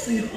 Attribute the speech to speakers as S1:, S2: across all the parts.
S1: sa'yo.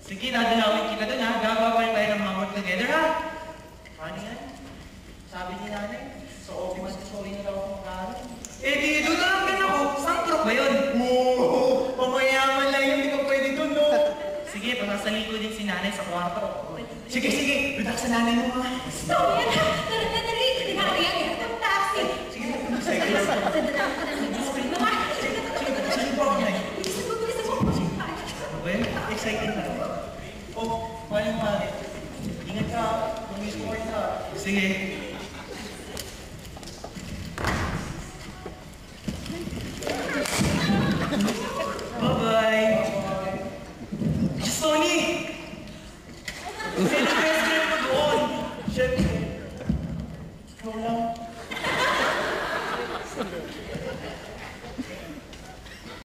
S2: Sige, dadalawin kita doon ha. Gagawa tayo ng mamot together ha. Ano yan? Sabi ni nanay, so okay mas sorry na daw akong kano. Eh di, doon na lang din ako. Saan truck ba yun? Oo, pamayaman lang yun. Hindi ka pwede doon, no? Sige, pasasali ko din si nanay sa kwarto. Sige, sige. Doon ako sa nanay mo ha.
S3: Stop yan ha! Dali! Hindi na kaya yan ang taxi!
S2: Sige, sige. Sige po ako na eh. Ano ba yun? Exciting na. Oh, paano mali? Ingat ka, mag-support ka. Sige. Bye-bye! Diyos, Tony! Sino best friend mo doon? Siyempre. Ikaw lang.